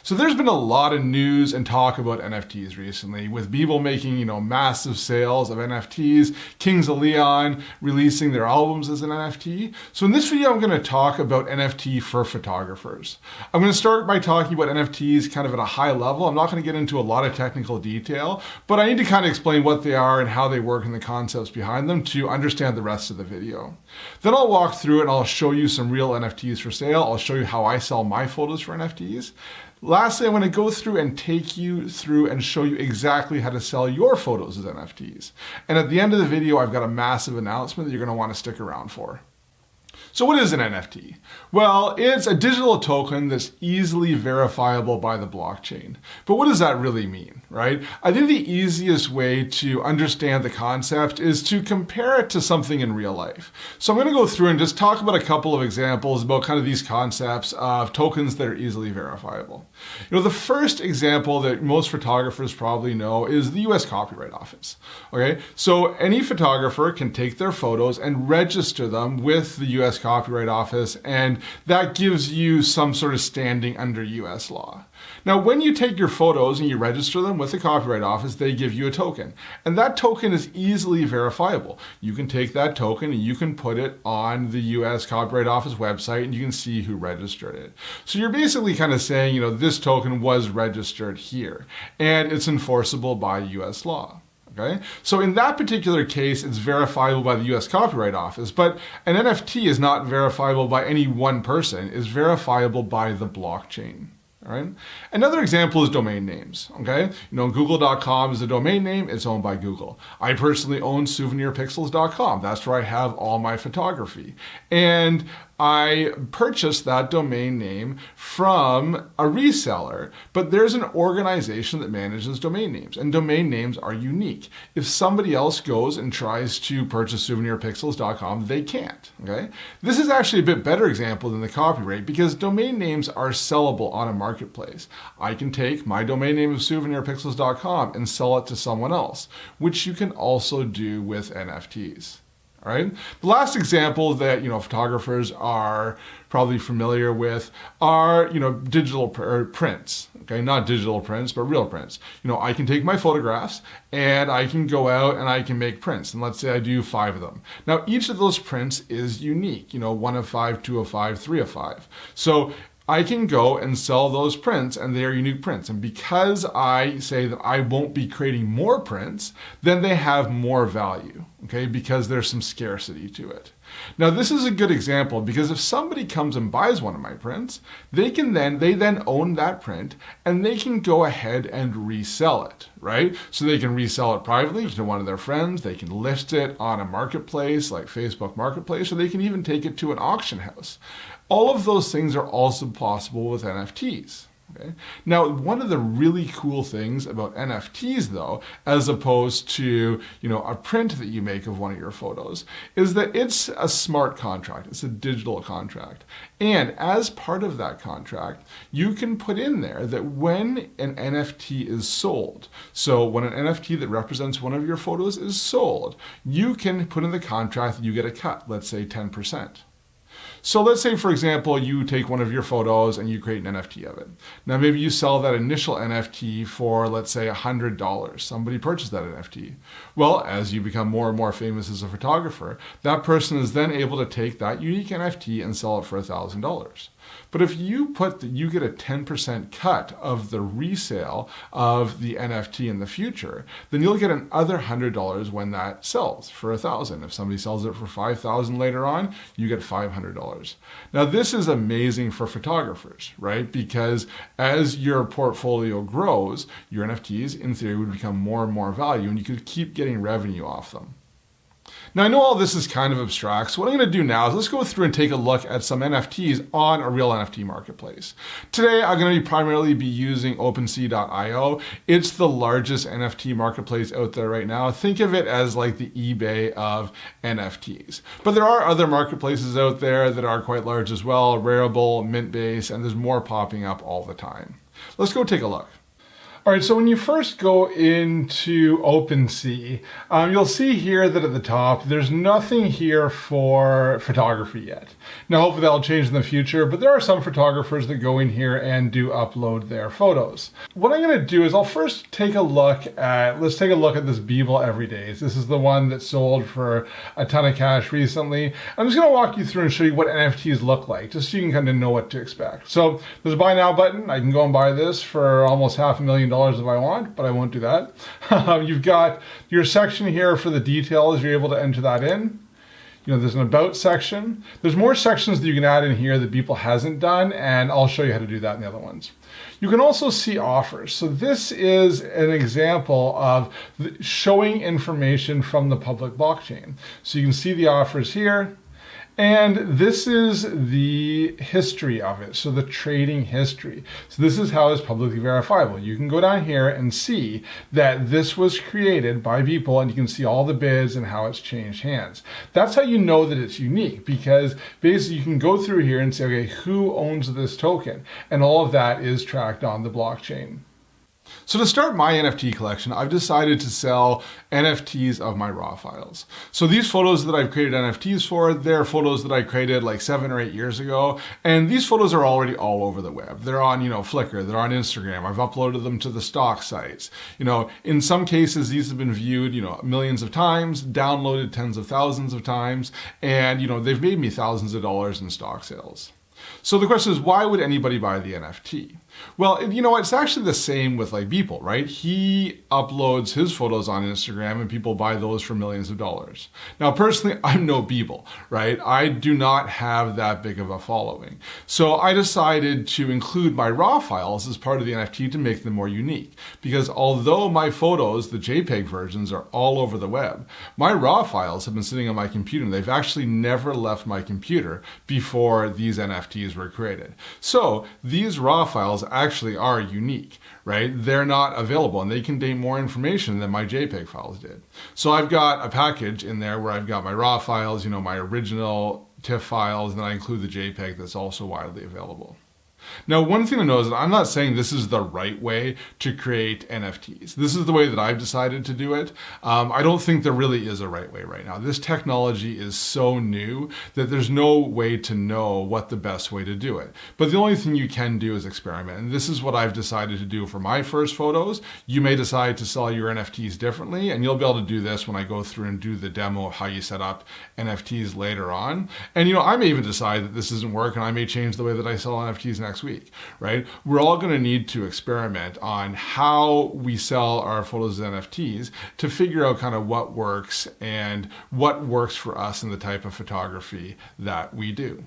So there's been a lot of news and talk about NFTs recently, with people making, massive sales of NFTs, Kings of Leon releasing their albums as an NFT. So in this video, I'm going to talk about NFT for photographers. I'm going to start by talking about NFTs kind of at a high level. I'm not going to get into a lot of technical detail, but I need to kind of explain what they are and how they work and the concepts behind them to understand the rest of the video. Then I'll walk through it and I'll show you some real NFTs for sale. I'll show you how I sell my photos for NFTs. Lastly, I'm going to go through and take you through and show you exactly how to sell your photos as NFTs. And at the end of the video, I've got a massive announcement that you're going to want to stick around for. So what is an NFT? Well, it's a digital token that's easily verifiable by the blockchain. But what does that really mean, right? I think the easiest way to understand the concept is to compare it to something in real life. So I'm going to go through and just talk about a couple of examples about kind of these concepts of tokens that are easily verifiable. The first example that most photographers probably know is the US Copyright Office. Okay, so any photographer can take their photos and register them with the US Copyright Office, and that gives you some sort of standing under US law. Now, when you take your photos and you register them with the Copyright Office, they give you a token, and that token is easily verifiable. You can take that token and you can put it on the US Copyright Office website and you can see who registered it. So you're basically kind of saying, this token was registered here, and it's enforceable by US law. Okay? So in that particular case, it's verifiable by the US Copyright Office, but an NFT is not verifiable by any one person. It's verifiable by the blockchain. All right? Another example is domain names. Okay? Google.com is a domain name. It's owned by Google. I personally own souvenirpixels.com. That's where I have all my photography. And I purchased that domain name from a reseller, but there's an organization that manages domain names, and domain names are unique. If somebody else goes and tries to purchase souvenirpixels.com, they can't. Okay? This is actually a bit better example than the copyright because domain names are sellable on a marketplace. I can take my domain name of souvenirpixels.com and sell it to someone else, which you can also do with NFTs. All right. The last example that photographers are probably familiar with are digital prints. Okay, not digital prints, but real prints. I can take my photographs and I can go out and I can make prints. And let's say I do 5 of them. Now each of those prints is unique. 1 of 5, 2 of 5, 3 of 5. So I can go and sell those prints, and they are unique prints. And because I say that I won't be creating more prints, then they have more value, okay? Because there's some scarcity to it. Now, this is a good example because if somebody comes and buys one of my prints, they then own that print and they can go ahead and resell it, right? So they can resell it privately to one of their friends. They can list it on a marketplace like Facebook Marketplace, or they can even take it to an auction house. All of those things are also possible with NFTs. Okay? Now, one of the really cool things about NFTs, though, as opposed to a print that you make of one of your photos, is that it's a smart contract. It's a digital contract. And as part of that contract, you can put in there that when an NFT is sold, so when an NFT that represents one of your photos is sold, you can put in the contract that you get a cut, let's say 10%. So let's say, for example, you take one of your photos and you create an NFT of it. Now, maybe you sell that initial NFT for, let's say, $100. Somebody purchased that NFT. Well, as you become more and more famous as a photographer, that person is then able to take that unique NFT and sell it for $1,000. But if you you get a 10% cut of the resale of the NFT in the future, then you'll get another $100 when that sells for $1,000. If somebody sells it for $5,000 later on, you get $500. Now, this is amazing for photographers, right? Because as your portfolio grows, your NFTs, in theory, would become more and more value, and you could keep getting revenue off them. Now, I know all this is kind of abstract, so what I'm going to do now is let's go through and take a look at some NFTs on a real NFT marketplace. Today, I'm going to primarily be using OpenSea.io. It's the largest NFT marketplace out there right now. Think of it as like the eBay of NFTs. But there are other marketplaces out there that are quite large as well, Rarible, Mintbase, and there's more popping up all the time. Let's go take a look. All right, so when you first go into OpenSea, you'll see here that at the top, there's nothing here for photography yet. Now, hopefully that'll change in the future, but there are some photographers that go in here and do upload their photos. What I'm gonna do is I'll first take a look at, let's take a look at this Beeble Everydays. This is the one that sold for a ton of cash recently. I'm just gonna walk you through and show you what NFTs look like, just so you can kind of know what to expect. So there's a buy now button. I can go and buy this for almost $500,000 if I want, but I won't do that. You've got your section here for the details. You're able to enter that in. You know, there's an about section. There's more sections that you can add in here that Beeple hasn't done, and I'll show you how to do that in the other ones. You can also see offers. So this is an example of showing information from the public blockchain. So you can see the offers here. And this is the history of it, so the trading history. So this is how it's publicly verifiable. You can go down here and see that this was created by Beeple, and you can see all the bids and how it's changed hands. That's how you know that it's unique, because basically you can go through here and say, okay, who owns this token? And all of that is tracked on the blockchain. So to start my NFT collection, I've decided to sell NFTs of my raw files. So these photos that I've created NFTs for, they're photos that I created like 7 or 8 years ago. And these photos are already all over the web. They're on, Flickr, they're on Instagram. I've uploaded them to the stock sites. In some cases, these have been viewed, millions of times, downloaded tens of thousands of times. And, they've made me thousands of dollars in stock sales. So the question is, why would anybody buy the NFT? Well, it's actually the same with like Beeple, right? He uploads his photos on Instagram and people buy those for millions of dollars. Now, personally, I'm no Beeple, right? I do not have that big of a following. So I decided to include my raw files as part of the NFT to make them more unique. Because although my photos, the JPEG versions, are all over the web, my raw files have been sitting on my computer and they've actually never left my computer before these NFTs were created. So these raw files actually are unique, right? They're not available and they contain more information than my JPEG files did. So I've got a package in there where I've got my raw files, my original TIFF files, and then I include the JPEG that's also widely available. Now, one thing to know is that I'm not saying this is the right way to create NFTs. This is the way that I've decided to do it. I don't think there really is a right way right now. This technology is so new that there's no way to know what the best way to do it. But the only thing you can do is experiment. And this is what I've decided to do for my first photos. You may decide to sell your NFTs differently, and you'll be able to do this when I go through and do the demo of how you set up NFTs later on. And I may even decide that this doesn't work and I may change the way that I sell NFTs next week, right? We're all going to need to experiment on how we sell our photos as NFTs to figure out kind of what works and what works for us in the type of photography that we do.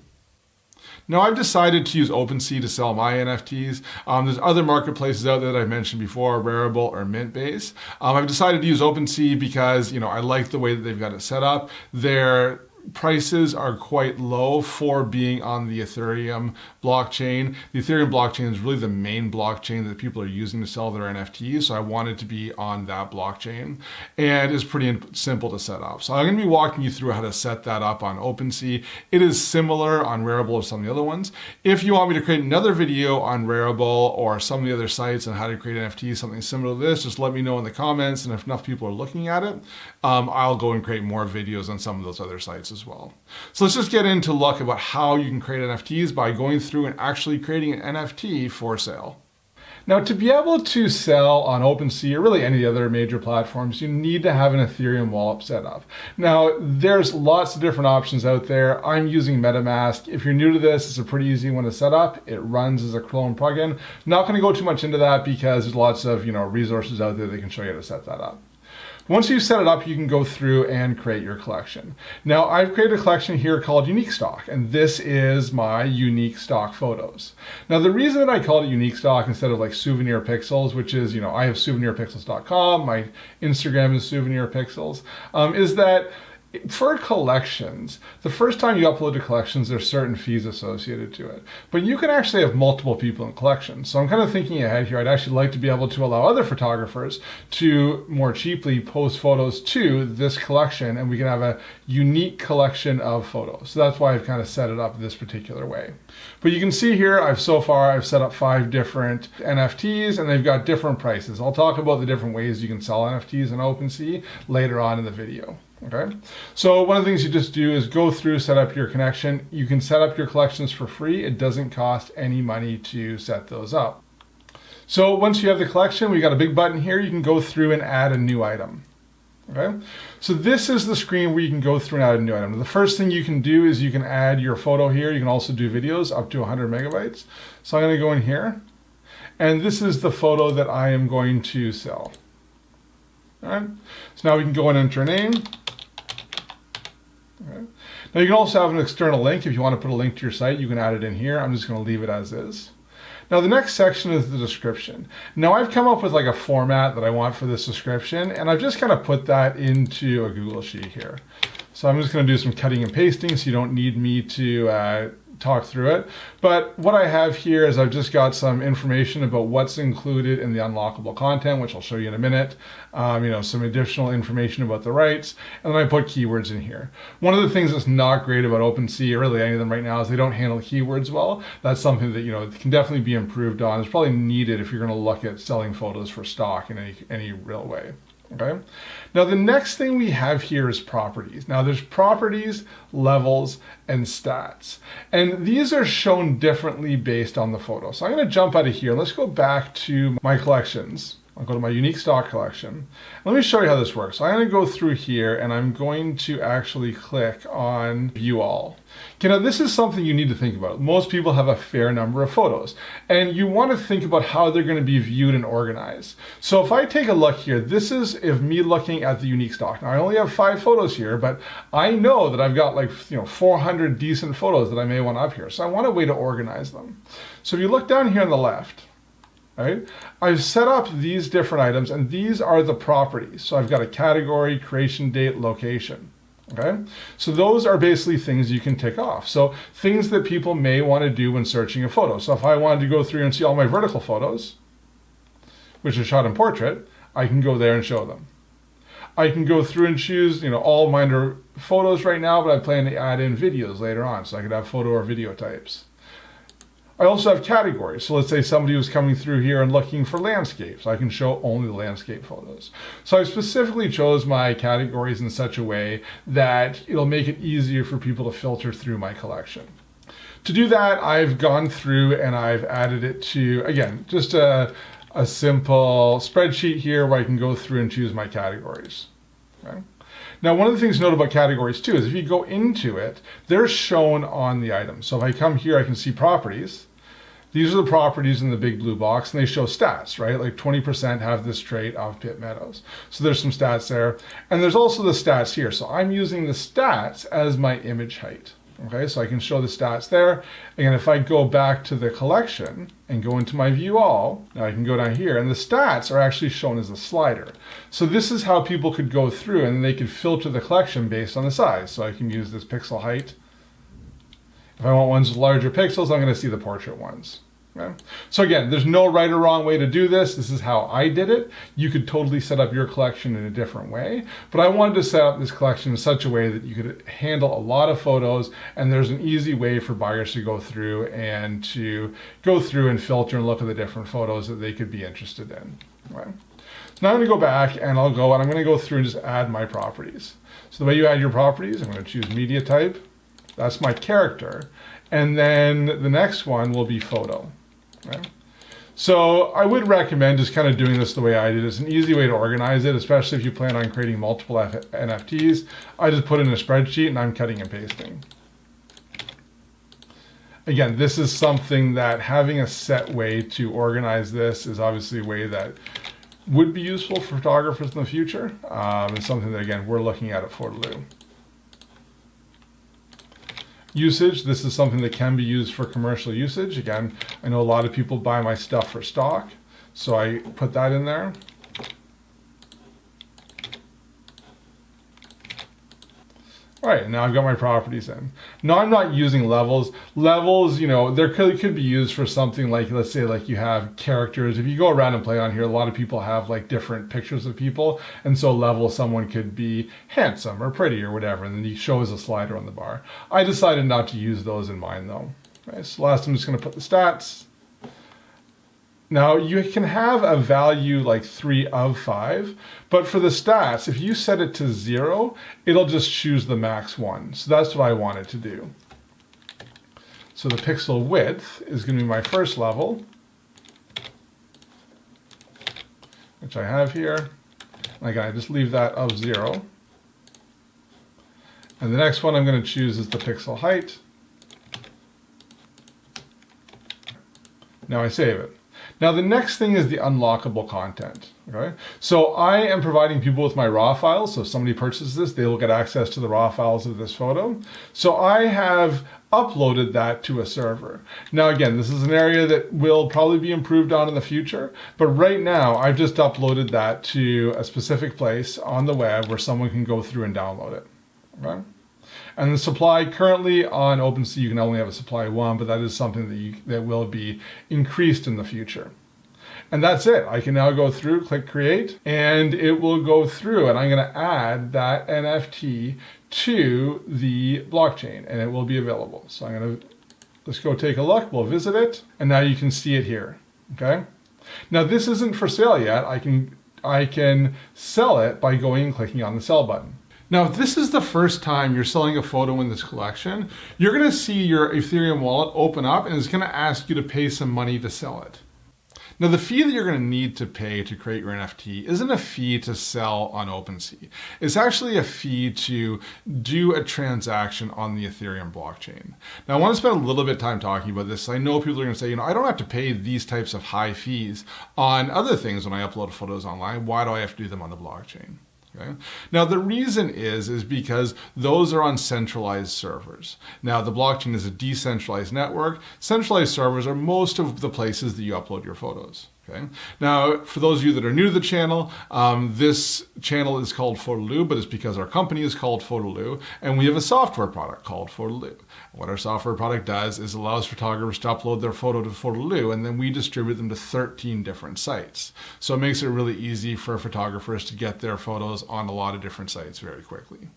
Now, I've decided to use OpenSea to sell my NFTs. There's other marketplaces out there that I've mentioned before, Rarible or Mintbase. I've decided to use OpenSea because, I like the way that they've got it set up. Their prices are quite low for being on the Ethereum blockchain. The Ethereum blockchain is really the main blockchain that people are using to sell their NFTs. So I wanted to be on that blockchain, and it's pretty simple to set up. So I'm going to be walking you through how to set that up on OpenSea. It is similar on Rarible to some of the other ones. If you want me to create another video on Rarible or some of the other sites on how to create NFTs, something similar to this, just let me know in the comments. And if enough people are looking at it, I'll go and create more videos on some of those other sites as well. So let's just get into look about how you can create NFTs by going through and actually creating an NFT for sale. Now, to be able to sell on OpenSea or really any of the other major platforms, you need to have an Ethereum wallet set up. Now, there's lots of different options out there. I'm using MetaMask. If you're new to this, it's a pretty easy one to set up. It runs as a Chrome plugin. Not going to go too much into that because there's lots of resources out there that can show you how to set that up. Once you've set it up, you can go through and create your collection. Now, I've created a collection here called Unique Stock, and this is my unique stock photos. Now, the reason that I called it Unique Stock instead of like Souvenir Pixels, which is, I have souvenirpixels.com, my Instagram is Souvenir Pixels, is that For collections, the first time you upload to collections, there's certain fees associated to it. But you can actually have multiple people in collections. So I'm kind of thinking ahead here. I'd actually like to be able to allow other photographers to more cheaply post photos to this collection, and we can have a unique collection of photos. So that's why I've kind of set it up this particular way. But you can see here, I've set up 5 different NFTs, and they've got different prices. I'll talk about the different ways you can sell NFTs in OpenSea later on in the video. Okay, so one of the things you just do is go through, set up your connection. You can set up your collections for free. It doesn't cost any money to set those up. So once you have the collection, we got a big button here. You can go through and add a new item. Okay, so this is the screen where you can go through and add a new item. The first thing you can do is you can add your photo here. You can also do videos up to 100 megabytes. So I'm going to go in here, and this is the photo that I am going to sell. All right, so now we can go and enter a name. Okay. Now you can also have an external link. If you want to put a link to your site, you can add it in here. I'm just going to leave it as is. Now the next section is the description. Now I've come up with like a format that I want for this description, and I've just kind of put that into a Google Sheet here. So I'm just going to do some cutting and pasting, so you don't need me to talk through it. But what I have here is I've just got some information about what's included in the unlockable content, which I'll show you in a minute. Some additional information about the rights, and then I put keywords in here. One of the things that's not great about OpenSea, or really any of them right now, is they don't handle keywords well. That's something that can definitely be improved on. It's probably needed if you're going to look at selling photos for stock in any real way. Okay. Now the next thing we have here is properties. Now there's properties, levels, and stats. And these are shown differently based on the photo. So I'm going to jump out of here. Let's go back to my collections. I'll go to my unique stock collection. Let me show you how this works. So I'm going to go through here, and I'm going to actually click on View All. Okay, now this is something you need to think about. Most people have a fair number of photos, and you want to think about how they're going to be viewed and organized. So if I take a look here, this is me looking at the unique stock. Now I only have 5 photos here, but I know that I've got 400 decent photos that I may want up here. So I want a way to organize them. So if you look down here on the left, right, I've set up these different items, and these are the properties. So I've got a category, creation date, location. Okay, so those are basically things you can tick off. So things that people may want to do when searching a photo. So if I wanted to go through and see all my vertical photos, which are shot in portrait, I can go there and show them. I can go through and choose, all of mine are photos right now, but I plan to add in videos later on. So I could have photo or video types. I also have categories. So let's say somebody was coming through here and looking for landscapes. I can show only the landscape photos. So I specifically chose my categories in such a way that it'll make it easier for people to filter through my collection. To do that, I've gone through and I've added it to, again, just a simple spreadsheet here where I can go through and choose my categories. Okay? Now, one of the things to note about categories too is if you go into it, they're shown on the item. So if I come here, I can see properties. These are the properties in the big blue box, and they show stats, right? Like 20% have this trait of Pitt Meadows. So there's some stats there. And there's also the stats here. So I'm using the stats as my image height. Okay, so I can show the stats there. Again, if I go back to the collection and go into my View All, now I can go down here, and the stats are actually shown as a slider. So this is how people could go through, and they could filter the collection based on the size. So I can use this pixel height. If I want ones with larger pixels, I'm going to see the portrait ones. Okay? So again, there's no right or wrong way to do this. This is how I did it. You could totally set up your collection in a different way, but I wanted to set up this collection in such a way that you could handle a lot of photos, and there's an easy way for buyers to go through and filter and look at the different photos that they could be interested in. Okay? So now I'm going to go back, and I'm going to go through and just add my properties. So the way you add your properties, I'm going to choose media type. That's my character. And then the next one will be photo. Okay? So I would recommend just kind of doing this the way I did. It's an easy way to organize it, especially if you plan on creating multiple NFTs. I just put in a spreadsheet and I'm cutting and pasting. Again, this is something that having a set way to organize this is obviously a way that would be useful for photographers in the future. It's something that, again, we're looking at Photoloo. Usage, this is something that can be used for commercial usage. Again, I know a lot of people buy my stuff for stock, so I put that in there. All right, now I've got my properties in. Now I'm not using levels. Levels, there could be used for something like, let's say like you have characters. If you go around and play on here, a lot of people have like different pictures of people. And so level, someone could be handsome or pretty or whatever. And then you show as a slider on the bar. I decided not to use those in mine though. Okay, so last I'm just gonna put the stats. Now you can have a value like 3 of 5, but for the stats, if you set it to 0, it'll just choose the max one. So that's what I wanted to do. So the pixel width is going to be my first level, which I have here. Again, I just leave that of 0. And the next one I'm going to choose is the pixel height. Now I save it. Now the next thing is the unlockable content, okay? So I am providing people with my raw files, so if somebody purchases this, they will get access to the raw files of this photo. So I have uploaded that to a server. Now again, this is an area that will probably be improved on in the future, but right now I've just uploaded that to a specific place on the web where someone can go through and download it, okay? And the supply currently on OpenSea, you can only have a supply of 1, but that is something that will be increased in the future. And that's it. I can now go through, click create, and it will go through, and I'm going to add that NFT to the blockchain, and it will be available. So I'm going to, let's go take a look. We'll visit it, and now you can see it here. Okay. Now this isn't for sale yet. I can sell it by going and clicking on the sell button. Now, if this is the first time you're selling a photo in this collection, you're going to see your Ethereum wallet open up and it's going to ask you to pay some money to sell it. Now, the fee that you're going to need to pay to create your NFT isn't a fee to sell on OpenSea. It's actually a fee to do a transaction on the Ethereum blockchain. Now, I want to spend a little bit of time talking about this. I know people are going to say, I don't have to pay these types of high fees on other things when I upload photos online. Why do I have to do them on the blockchain? Okay. Now the reason is because those are on centralized servers. Now the blockchain is a decentralized network. Centralized servers are most of the places that you upload your photos. Okay. Now, for those of you that are new to the channel, this channel is called Photoloo, but it's because our company is called Photoloo, and we have a software product called Photoloo. What our software product does is allows photographers to upload their photo to Photoloo, and then we distribute them to 13 different sites. So it makes it really easy for photographers to get their photos on a lot of different sites very quickly.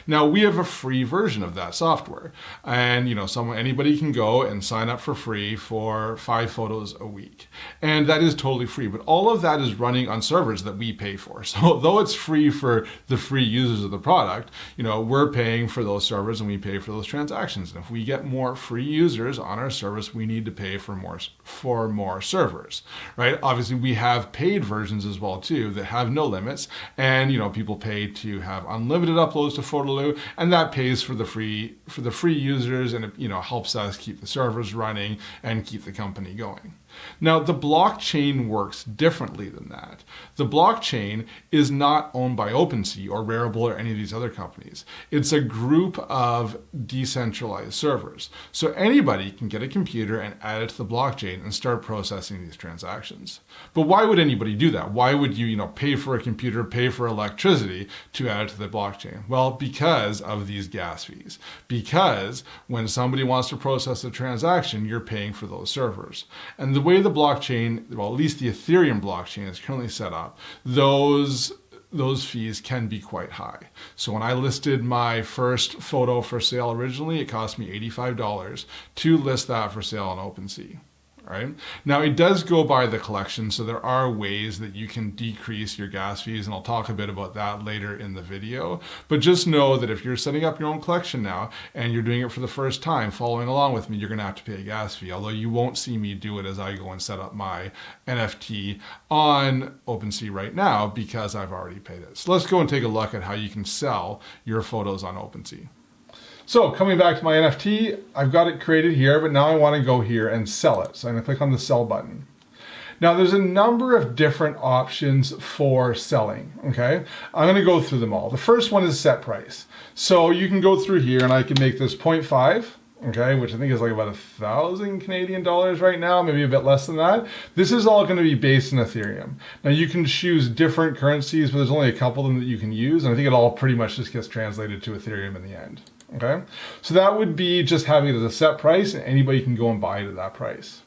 Now, we have a free version of that software, and anybody can go and sign up for free for 5 photos a week, and that is totally free, but all of that is running on servers that we pay for. So though it's free for the free users of the product, we're paying for those servers and we pay for those transactions. And if we get more free users on our service, we need to pay for more servers, right? Obviously, we have paid versions as well too that have no limits, and people pay to have unlimited uploads to Photoloo, and that pays for the free users, and it helps us keep the servers running and keep the company going. Now, the blockchain works differently than that. The blockchain is not owned by OpenSea or Rarible or any of these other companies. It's a group of decentralized servers. So anybody can get a computer and add it to the blockchain and start processing these transactions. But why would anybody do that? Why would you, pay for a computer, pay for electricity to add it to the blockchain? Well, because of these gas fees. Because when somebody wants to process a transaction, you're paying for those servers. And the way the blockchain, well, at least the Ethereum blockchain is currently set up, those fees can be quite high. So when I listed my first photo for sale originally, it cost me $85 to list that for sale on OpenSea. Right? Now, it does go by the collection, so there are ways that you can decrease your gas fees, and I'll talk a bit about that later in the video. But just know that if you're setting up your own collection now and you're doing it for the first time, following along with me, you're going to have to pay a gas fee, although you won't see me do it as I go and set up my NFT on OpenSea right now because I've already paid it. So let's go and take a look at how you can sell your photos on OpenSea. So coming back to my NFT, I've got it created here, but now I want to go here and sell it. So I'm going to click on the sell button. Now there's a number of different options for selling, okay? I'm going to go through them all. The first one is set price. So you can go through here and I can make this 0.5, okay, which I think is like about 1,000 Canadian dollars right now, maybe a bit less than that. This is all going to be based in Ethereum. Now you can choose different currencies, but there's only a couple of them that you can use, and I think it all pretty much just gets translated to Ethereum in the end. Okay, so that would be just having it as a set price, and anybody can go and buy it at that price.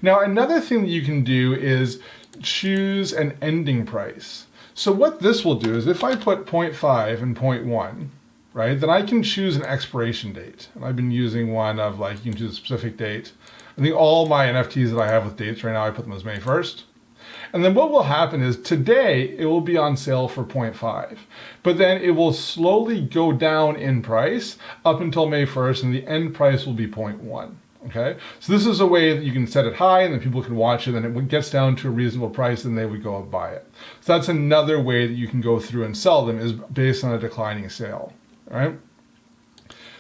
Now another thing that you can do is choose an ending price. So what this will do is if I put 0.5 and 0.1, right, then I can choose an expiration date. And I've been using one of like, you can choose a specific date. I think all my NFTs that I have with dates right now, I put them as May 1st. And then what will happen is today it will be on sale for 0.5, but then it will slowly go down in price up until May 1st, and the end price will be 0.1. Okay, so this is a way that you can set it high and then people can watch it, and it gets down to a reasonable price and they would go and buy it. So that's another way that you can go through and sell them, is based on a declining sale. All right.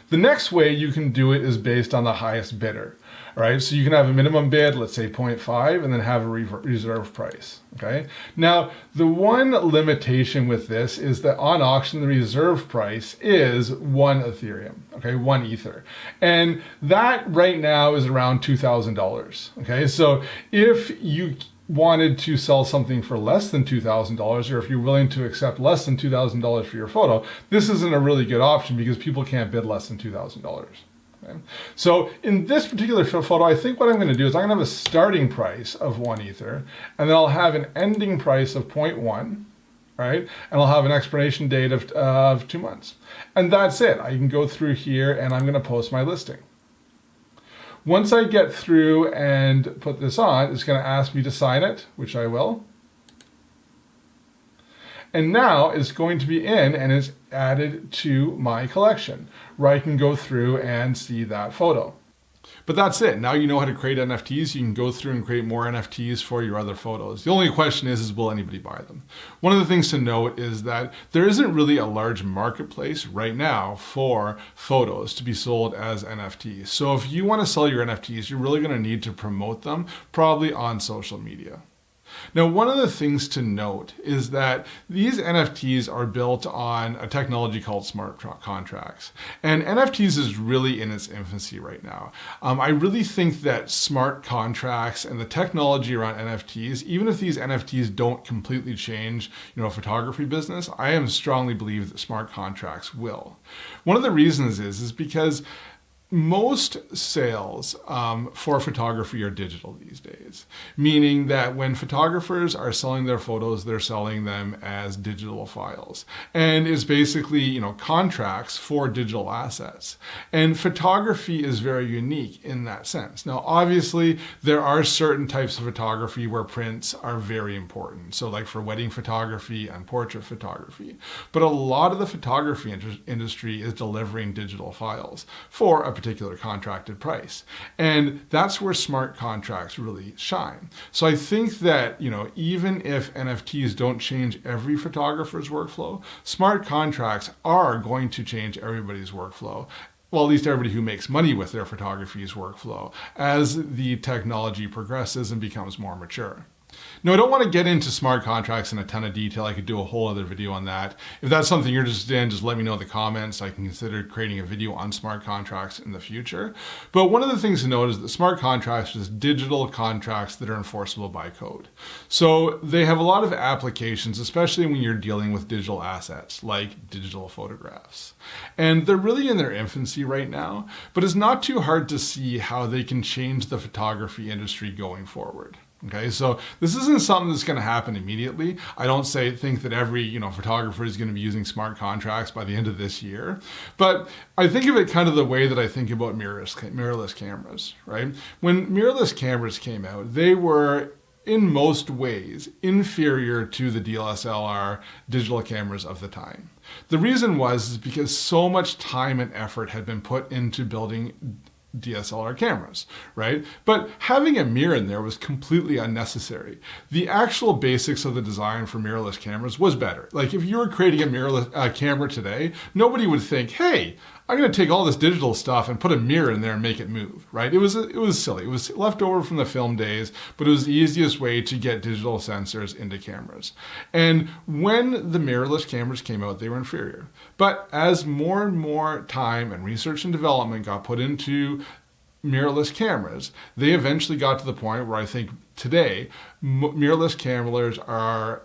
The next way you can do it is based on the highest bidder. All right, so you can have a minimum bid, let's say 0.5, and then have a reserve price. Okay. Now, the one limitation with this is that on auction, the reserve price is 1 Ethereum. Okay, 1 Ether, and that right now is around $2,000. Okay, so if you wanted to sell something for less than $2,000, or if you're willing to accept less than $2,000 for your photo, this isn't a really good option because people can't bid less than $2,000. Okay. So in this particular photo, I think what I'm going to do is I'm going to have a starting price of 1 Ether, and then I'll have an ending price of 0.1, right? And I'll have an expiration date of 2 months. And that's it. I can go through here and I'm going to post my listing. Once I get through and put this on, it's going to ask me to sign it, which I will. And now it's going to be in and it's added to my collection, where I can go through and see that photo. But that's it. Now you know how to create NFTs. You can go through and create more NFTs for your other photos. The only question is will anybody buy them? One of the things to note is that there isn't really a large marketplace right now for photos to be sold as NFTs. So if you want to sell your NFTs, you're really going to need to promote them, probably on social media. Now, one of the things to note is that these NFTs are built on a technology called smart contracts. And NFTs is really in its infancy right now. I really think that smart contracts and the technology around NFTs, even if these NFTs don't completely change, photography business, I am strongly believe that smart contracts will. One of the reasons is because most sales for photography are digital these days, meaning that when photographers are selling their photos, they're selling them as digital files. And it's basically, contracts for digital assets. And photography is very unique in that sense. Now, obviously, there are certain types of photography where prints are very important. So like for wedding photography and portrait photography. But a lot of the photography industry is delivering digital files for a particular contracted price. And that's where smart contracts really shine. So I think that, even if NFTs don't change every photographer's workflow, smart contracts are going to change everybody's workflow. Well, at least everybody who makes money with their photography's workflow as the technology progresses and becomes more mature. Now, I don't want to get into smart contracts in a ton of detail. I could do a whole other video on that. If that's something you're interested in, just let me know in the comments. I can consider creating a video on smart contracts in the future. But one of the things to note is that smart contracts are just digital contracts that are enforceable by code. So they have a lot of applications, especially when you're dealing with digital assets like digital photographs. And they're really in their infancy right now, but it's not too hard to see how they can change the photography industry going forward. Okay, so this isn't something that's going to happen immediately. I don't think that every photographer is going to be using smart contracts by the end of this year, but I think of it kind of the way that I think about mirrorless cameras, right? When mirrorless cameras came out, they were in most ways inferior to the DSLR digital cameras of the time. The reason was because so much time and effort had been put into building DSLR cameras, right? But having a mirror in there was completely unnecessary. The actual basics of the design for mirrorless cameras was better. Like if you were creating a mirrorless camera today, nobody would think, hey, I'm going to take all this digital stuff and put a mirror in there and make it move, right? It was silly. It was left over from the film days, but it was the easiest way to get digital sensors into cameras. And when the mirrorless cameras came out, they were inferior. But as more and more time and research and development got put into mirrorless cameras, they eventually got to the point where I think today mirrorless cameras are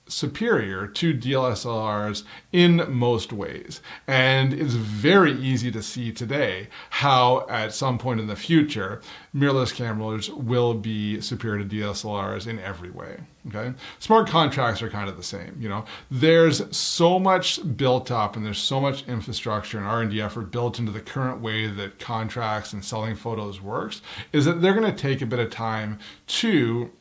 superior to DSLRs in most ways. And it's very easy to see today how at some point in the future, mirrorless cameras will be superior to DSLRs in every way. Okay? Smart contracts are kind of the same. There's so much built up and there's so much infrastructure and R&D effort built into the current way that contracts and selling photos works, is that they're going to take a bit of time to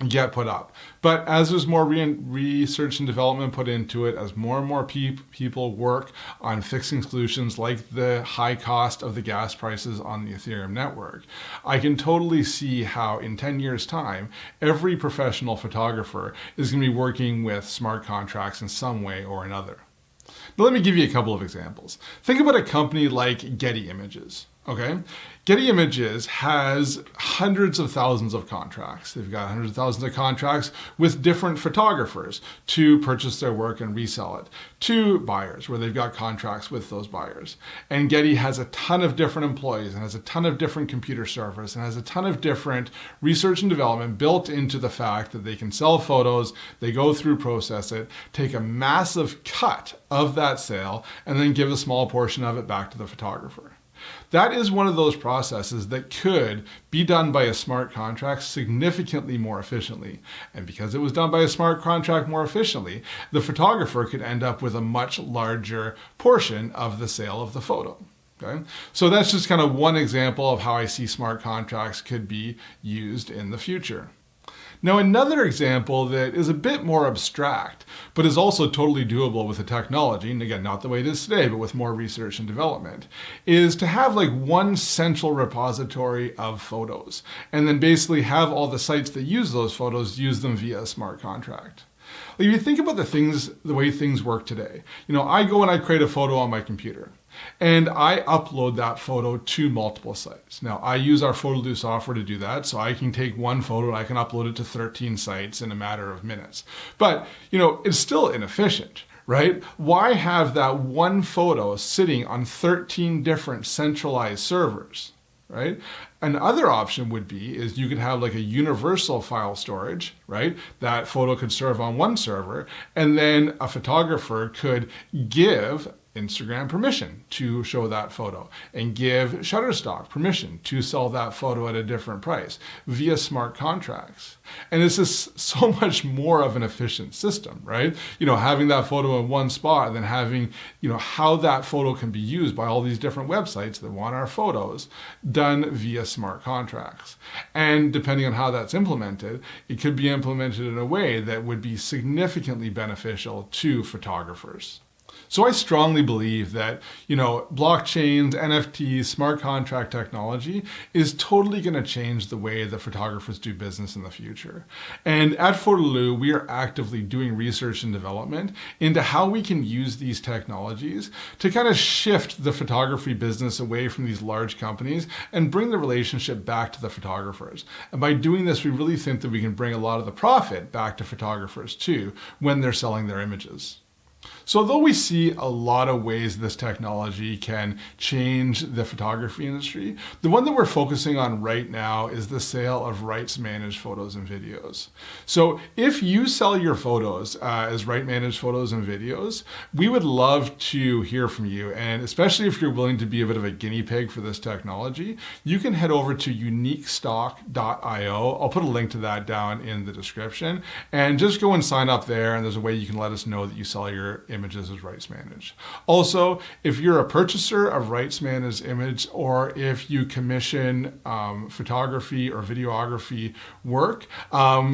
get put up. But as there's more research and development put into it, as more and more people work on fixing solutions like the high cost of the gas prices on the Ethereum network, I can totally see how in 10 years' time, every professional photographer is going to be working with smart contracts in some way or another. Now, let me give you a couple of examples. Think about a company like Getty Images. Okay, Getty Images has hundreds of thousands of contracts. They've got hundreds of thousands of contracts with different photographers to purchase their work and resell it, to buyers where they've got contracts with those buyers. And Getty has a ton of different employees and has a ton of different computer servers and has a ton of different research and development built into the fact that they can sell photos, they go through, process it, take a massive cut of that sale, and then give a small portion of it back to the photographer. That is one of those processes that could be done by a smart contract significantly more efficiently. And because it was done by a smart contract more efficiently, the photographer could end up with a much larger portion of the sale of the photo. Okay? So that's just kind of one example of how I see smart contracts could be used in the future. Now, another example that is a bit more abstract, but is also totally doable with the technology, and again, not the way it is today, but with more research and development, is to have like one central repository of photos, and then basically have all the sites that use those photos use them via a smart contract. Like if you think about the way things work today, I go and I create a photo on my computer. And I upload that photo to multiple sites. Now, I use our Photoloo software to do that, so I can take one photo and I can upload it to 13 sites in a matter of minutes. But, it's still inefficient, right? Why have that one photo sitting on 13 different centralized servers? Right? Another option would be is you could have like a universal file storage, right? That photo could serve on one server, and then a photographer could give Instagram permission to show that photo and give Shutterstock permission to sell that photo at a different price via smart contracts. And it's just so much more of an efficient system, right? Having that photo in one spot and then having, how that photo can be used by all these different websites that want our photos done via smart contracts. And depending on how that's implemented, it could be implemented in a way that would be significantly beneficial to photographers. So I strongly believe that, blockchains, NFTs, smart contract technology is totally going to change the way that photographers do business in the future. And at Photoloo, we are actively doing research and development into how we can use these technologies to kind of shift the photography business away from these large companies and bring the relationship back to the photographers. And by doing this, we really think that we can bring a lot of the profit back to photographers too when they're selling their images. So although we see a lot of ways this technology can change the photography industry, the one that we're focusing on right now is the sale of rights managed photos and videos. So if you sell your photos as right managed photos and videos, we would love to hear from you. And especially if you're willing to be a bit of a guinea pig for this technology, you can head over to uniquestock.io. I'll put a link to that down in the description, and just go and sign up there. And there's a way you can let us know that you sell your images as rights managed. Also, if you're a purchaser of rights managed image, or if you commission photography or videography work,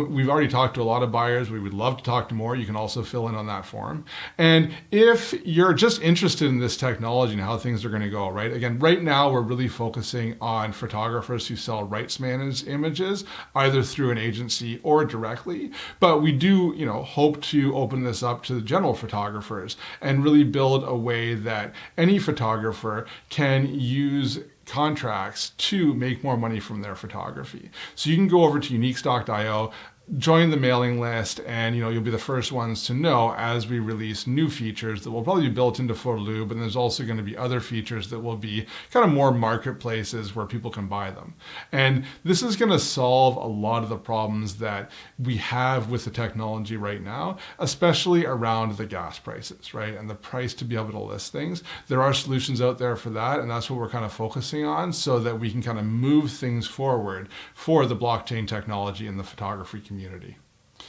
we've already talked to a lot of buyers. We would love to talk to more. You can also fill in on that form. And if you're just interested in this technology and how things are going to go, right? Again, right now we're really focusing on photographers who sell rights managed images, either through an agency or directly. But we do, hope to open this up to the general photographer photographers and really build a way that any photographer can use contracts to make more money from their photography. So you can go over to uniquestock.io, join the mailing list, and you'll be the first ones to know as we release new features that will probably be built into Photoloo, but there's also going to be other features that will be kind of more marketplaces where people can buy them. And this is going to solve a lot of the problems that we have with the technology right now, especially around the gas prices, right? And the price to be able to list things. There are solutions out there for that, and that's what we're kind of focusing on so that we can kind of move things forward for the blockchain technology in the photography community.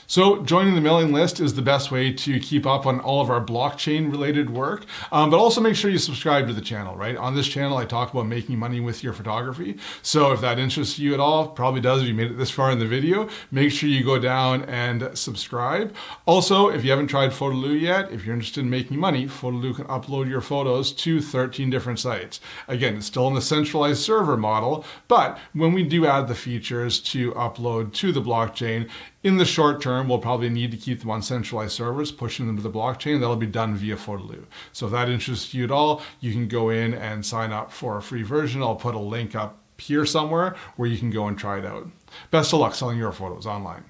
So joining the mailing list is the best way to keep up on all of our blockchain related work, but also make sure you subscribe to the channel, right? On this channel, I talk about making money with your photography. So if that interests you at all, probably does if you made it this far in the video, make sure you go down and subscribe. Also, if you haven't tried Photoloo yet, if you're interested in making money, Photoloo can upload your photos to 13 different sites. Again, it's still in the centralized server model, but when we do add the features to upload to the blockchain, in the short term, we'll probably need to keep them on centralized servers, pushing them to the blockchain. That'll be done via Photoloo. So if that interests you at all, you can go in and sign up for a free version. I'll put a link up here somewhere where you can go and try it out. Best of luck selling your photos online.